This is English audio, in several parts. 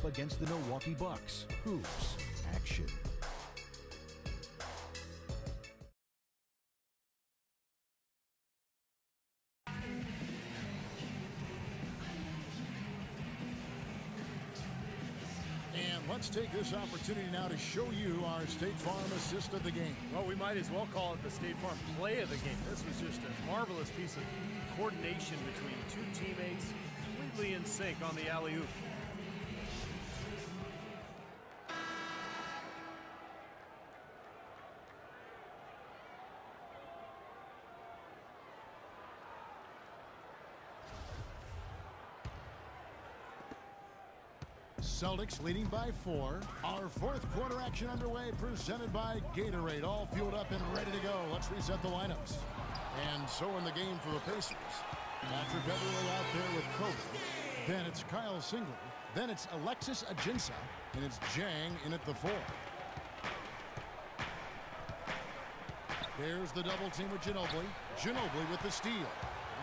against the Milwaukee Bucks. Hoops action. And let's take this opportunity now to show you our State Farm assist of the game. Well, we might as well call it the State Farm play of the game. This was just a marvelous piece of coordination between two teammates, completely in sync on the alley-oop. Celtics leading by 4. Our fourth quarter action underway, presented by Gatorade. All fueled up and ready to go. Let's reset the lineups. And so in the game for the Pacers, Patrick Beverley out there with Kobe. Then it's Kyle Singler. Then it's Alexis Ajinça. And it's Dieng in at the 4. There's the double team with Ginobili. Ginobili with the steal.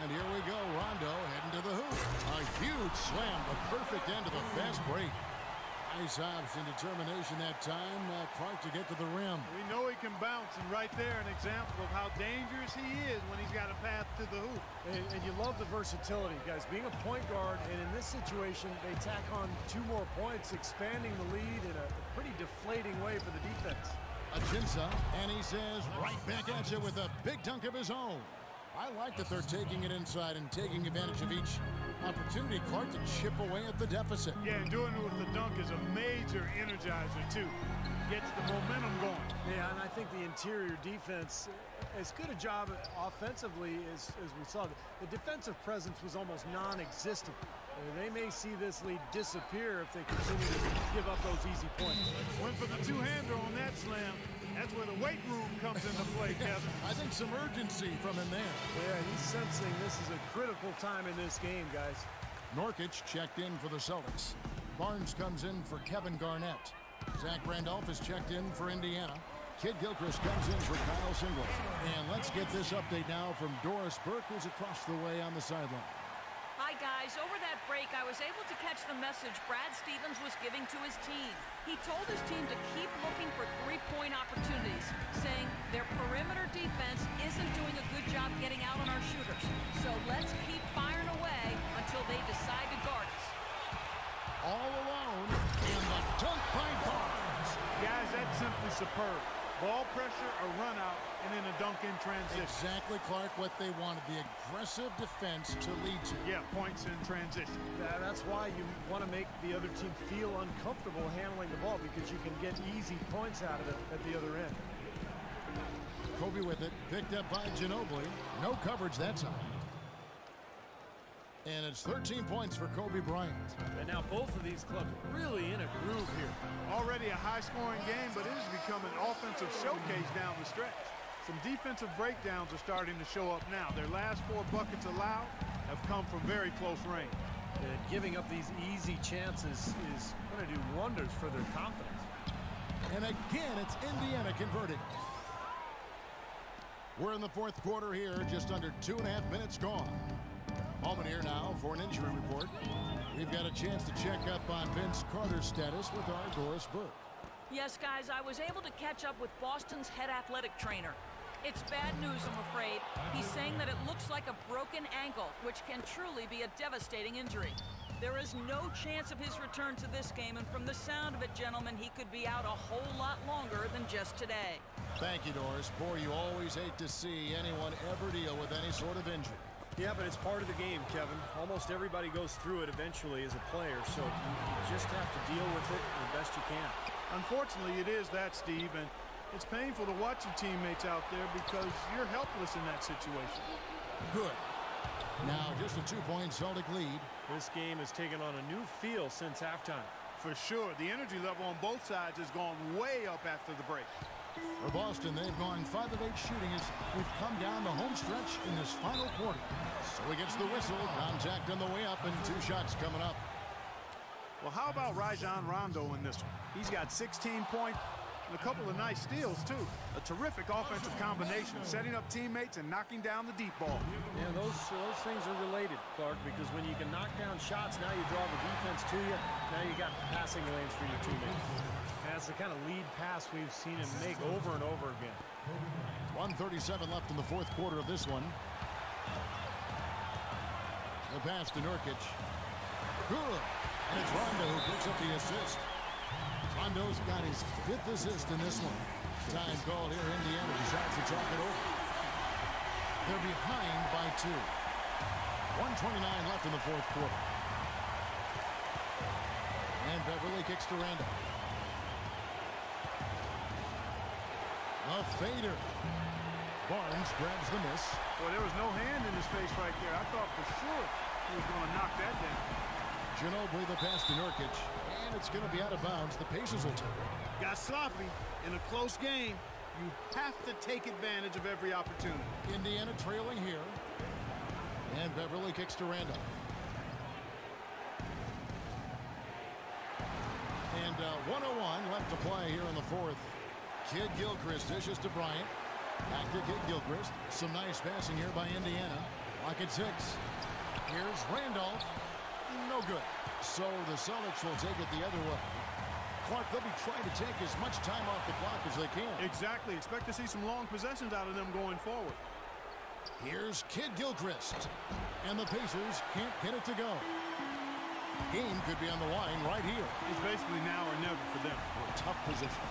And here we go, Rondo heading to the hoop. A huge slam, the perfect end of the fast break. Nice ops and determination that time, Clark, to get to the rim. We know he can bounce, and right there an example of how dangerous he is when he's got a path to the hoop. And you love the versatility, guys. Being a point guard, and in this situation, they tack on 2 more points, expanding the lead in a pretty deflating way for the defense. Ajinça, and he says right back at you with a big dunk of his own. I like that they're taking it inside and taking advantage of each opportunity, Clark, to chip away at the deficit. Yeah, and doing it with the dunk is a major energizer, too. Gets the momentum going. Yeah, and I think the interior defense, as good a job offensively as we saw. The defensive presence was almost non-existent. They may see this lead disappear if they continue to give up those easy points. Went for the two-hander on that slam. That's where the weight room comes into play, Kevin. I think some urgency from him there. Yeah, he's sensing this is a critical time in this game, guys. Nurkic checked in for the Celtics. Barnes comes in for Kevin Garnett. Zach Randolph is checked in for Indiana. Kidd-Gilchrist comes in for Kyle Singler. And let's get this update now from Doris Burke, who's across the way on the sideline. Hi, guys. Over that break, I was able to catch the message Brad Stevens was giving to his team. He told his team to keep looking for three-point opportunities, saying their perimeter defense isn't doing a good job getting out on our shooters. So let's keep firing away until they decide to guard us. All alone, and the dunk by Barnes. Guys, that's simply superb. Ball pressure, a run out, and then a dunk in transition. Exactly, Clark, what they wanted, the aggressive defense to lead to. Yeah, points in transition. That's why you want to make the other team feel uncomfortable handling the ball, because you can get easy points out of it at the other end. Kobe with it, picked up by Ginobili. No coverage that time. And it's 13 points for Kobe Bryant. And now both of these clubs really in a groove here. Already a high-scoring game, but it has become an offensive showcase down the stretch. Some defensive breakdowns are starting to show up now. Their last 4 buckets allowed have come from very close range. And giving up these easy chances is going to do wonders for their confidence. And again, it's Indiana converting. We're in the fourth quarter here, just under 2.5 minutes gone. Moment here now for an injury report. We've got a chance to check up on Vince Carter's status with our Doris Burke. Yes, guys, I was able to catch up with Boston's head athletic trainer. It's bad news, I'm afraid. He's saying that it looks like a broken ankle, which can truly be a devastating injury. There is no chance of his return to this game, and from the sound of it, gentlemen, he could be out a whole lot longer than just today. Thank you, Doris. Boy, you always hate to see anyone ever deal with any sort of injury. Yeah, but it's part of the game, Kevin. Almost everybody goes through it eventually as a player, so you just have to deal with it the best you can. Unfortunately, it is that, Steve, and it's painful to watch your teammates out there because you're helpless in that situation. Good. Now, just a 2-point Celtic lead. This game has taken on a new feel since halftime. For sure. The energy level on both sides has gone way up after the break. For Boston, they've gone 5 of 8 shooting as we've come down the home stretch in this final quarter. So he gets the whistle, contact on the way up, and 2 shots coming up. Well, how about Rajon Rondo in this one? He's got 16 points, and a couple of nice steals, too. A terrific offensive combination, setting up teammates and knocking down the deep ball. Yeah, those things are related, Clark, because when you can knock down shots, now you draw the defense to you. Now you got passing lanes for your teammates. That's the kind of lead pass we've seen him make over and over again. 1:37 left in the fourth quarter of this one. The pass to Nurkic. Good. And it's Rondo who picks up the assist. Rondo's got his 5th assist in this one. Time called here. Indiana decides to talk it over. They're behind by 2. 1:29 left in the fourth quarter. And Beverley kicks to Randolph. A fader. Barnes grabs the miss. Boy, there was no hand in his face right there. I thought for sure he was going to knock that down. Ginobili the pass to Nurkic. And it's going to be out of bounds. The Pacers will take it. Got sloppy in a close game. You have to take advantage of every opportunity. Indiana trailing here. And Beverley kicks to Randolph. And 1:01 left to play here in the fourth. Kidd-Gilchrist dishes to Bryant. Back to Kidd-Gilchrist. Some nice passing here by Indiana. Lock at 6. Here's Randolph. No good. So the Celtics will take it the other way. Clark, they'll be trying to take as much time off the clock as they can. Exactly. Expect to see some long possessions out of them going forward. Here's Kidd-Gilchrist. And the Pacers can't get it to go. Game could be on the line right here. It's basically now or never for them. A tough position.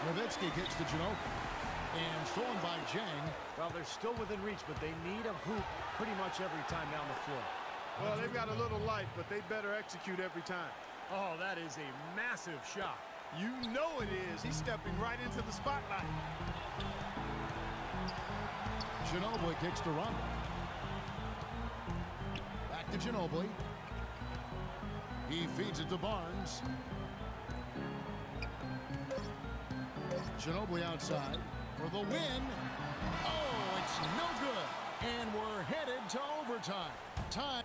Nowitzki kicks to Ginobili. And stolen by Dieng. Well, they're still within reach, but they need a hoop pretty much every time down the floor. Well, they've got a little life, but they better execute every time. Oh, that is a massive shot. You know it is. He's stepping right into the spotlight. Ginobili kicks to Rondo. Back to Ginobili. He feeds it to Barnes. Ginobili outside for the win. Oh, it's no good. And we're headed to overtime. Time.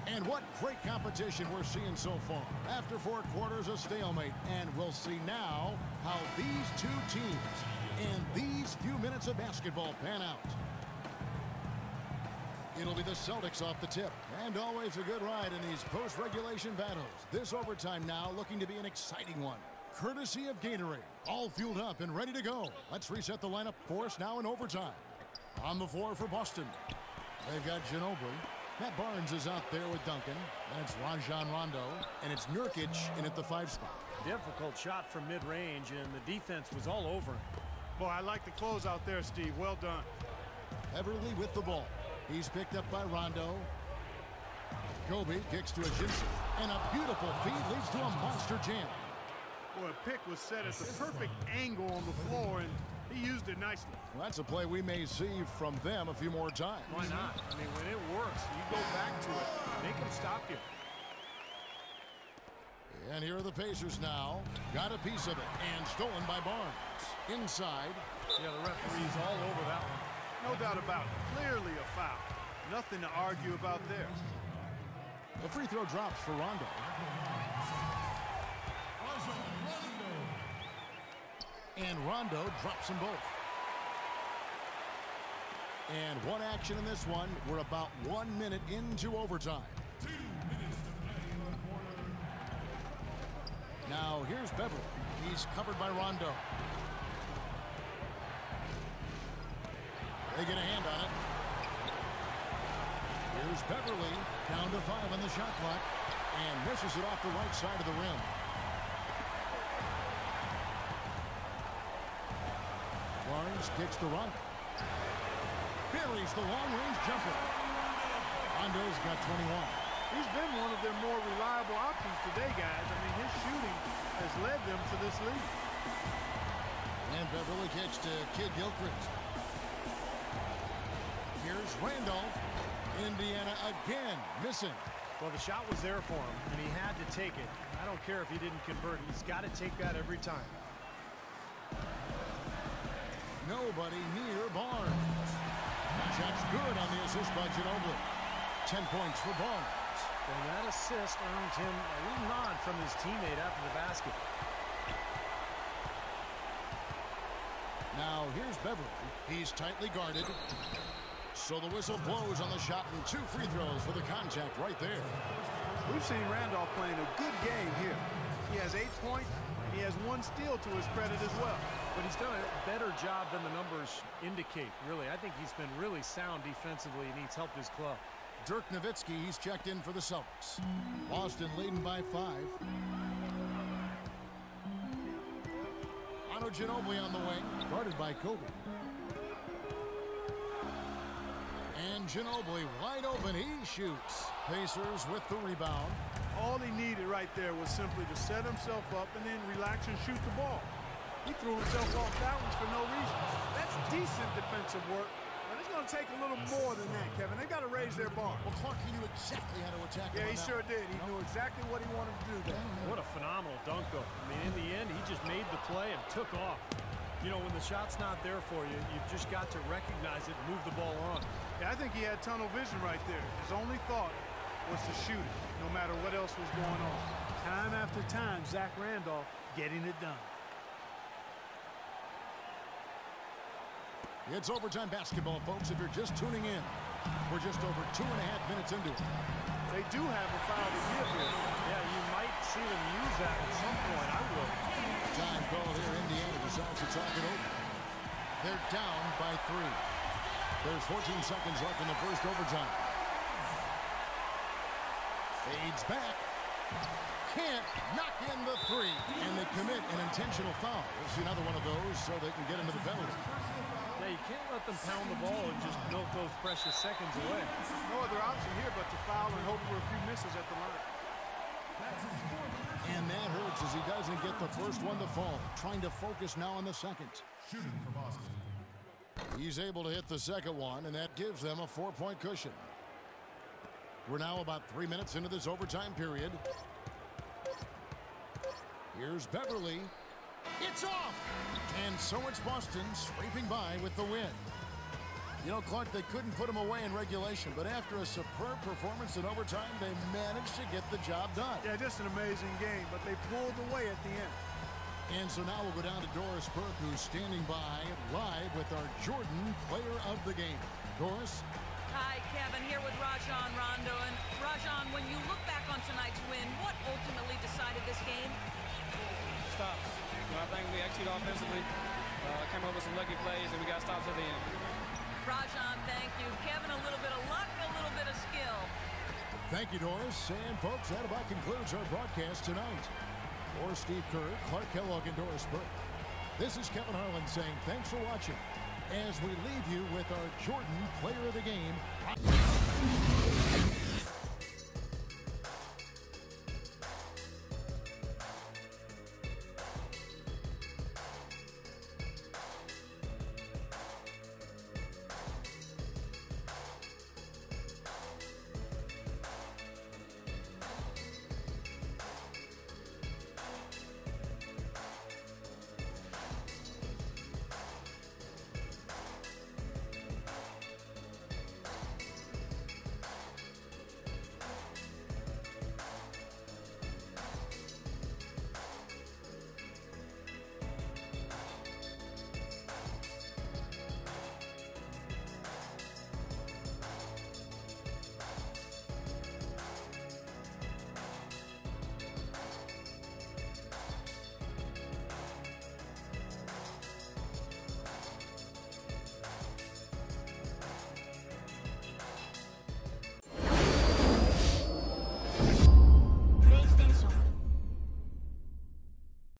And what great competition we're seeing so far. After 4 quarters, a stalemate. And we'll see now how these two teams and these few minutes of basketball pan out. It'll be the Celtics off the tip. And always a good ride in these post-regulation battles. This overtime now looking to be an exciting one. Courtesy of Gatorade. All fueled up and ready to go. Let's reset the lineup for us now in overtime. On the floor for Boston. They've got Ginobili. Matt Barnes is out there with Duncan. That's Rajon Rondo. And it's Nurkic in at the 5 spot. Difficult shot from mid-range, and the defense was all over him. Boy, I like the close out there, Steve. Well done. Beverley with the ball. He's picked up by Rondo. Kobe kicks to a Jusuf. And a beautiful feed leads to a monster jam. Boy, a pick was set at the perfect angle on the floor, and he used it nicely. Well, that's a play we may see from them a few more times. Why not? I mean, when it works, you go back to it. Make them stop you. And here are the Pacers now. Got a piece of it. And stolen by Barnes. Inside. Yeah, the referee's all over that one. No doubt about it. Clearly a foul. Nothing to argue about there. The free throw drops for Rondo. And Rondo drops them both. And one action in this one. We're about 1 minute into overtime. 2 minutes to play in the quarter. Now here's Beverley. He's covered by Rondo. They get a hand on it. Here's Beverley. Down to 5 on the shot clock. And misses it off the right side of the rim. Barnes kicks to Rondo. Buries the long-range jumper. Rondo's got 21. He's been one of their more reliable options today, guys. I mean, his shooting has led them to this lead. And Beverley kicks to Kidd-Gilchrist. Here's Randolph. Indiana again missing. Well, the shot was there for him, and he had to take it. I don't care if he didn't convert. He's got to take that every time. Nobody near Barnes. Shot's good on the assist by Ginobili. 10 points for Barnes. And that assist earned him a little nod from his teammate after the basket. Now here's Beverley. He's tightly guarded. So the whistle blows on the shot, and 2 free throws for the contact right there. We've seen Randolph playing a good game here. He has 8 points, and he has 1 steal to his credit as well. But he's done a better job than the numbers indicate, really. I think he's been really sound defensively, and he's helped his club. Dirk Nowitzki, he's checked in for the Celtics. Boston leading by 5. Manu Ginobili on the wing, guarded by Kobe. And Ginobili wide open, he shoots. Pacers with the rebound. All he needed right there was simply to set himself up and then relax and shoot the ball. He threw himself off balance for no reason. That's decent defensive work, but it's going to take a little more than that, Kevin. They got to raise their bar. Well, Clark, he knew exactly how to attack. Yeah, he sure did. He knew exactly what he wanted to do there. What a phenomenal dunk, though. I mean, in the end, he just made the play and took off. You know, when the shot's not there for you, you've just got to recognize it and move the ball on. Yeah, I think he had tunnel vision right there. His only thought was to shoot it, no matter what else was going on. Time after time, Zach Randolph getting it done. It's overtime basketball, folks, if you're just tuning in. We're just over 2.5 minutes into it. They do have a foul to give here. Yeah, you might see them use that at some point. I will. Time called here. Indiana decides to talk it over. They're down by 3. There's 14 seconds left in the first overtime. Fades back. Can't knock in the 3. And they commit an intentional foul. We'll see another one of those so they can get into the penalty. Yeah, you can't let them pound the ball and just milk those precious seconds away. No other option here but to foul and hope for a few misses at the line. And that hurts as he doesn't get the first one to fall. Trying to focus now on the second. Shooting for Boston. He's able to hit the second one, and that gives them a 4-point cushion. We're now about 3 minutes into this overtime period. Here's Beverley. It's off! And so it's Boston scraping by with the win. You know, Clark, they couldn't put him away in regulation, but after a superb performance in overtime, they managed to get the job done. Yeah, just an amazing game, but they pulled away at the end. And so now we'll go down to Doris Burke, who's standing by live with our Jordan Player of the Game. Doris? Hi, Kevin, here with Rajon Rondo. And Rajon, when you look back on tonight's win, what ultimately decided this game? Stops. You know, I think we executed offensively, came up with some lucky plays, and we got stops at the end. Rajon, thank you. Kevin, a little bit of luck, a little bit of skill. Thank you, Doris. And, folks, that about concludes our broadcast tonight. For Steve Kerr, Clark Kellogg, and Doris Burke, this is Kevin Harlan saying thanks for watching as we leave you with our Jordan Player of the Game.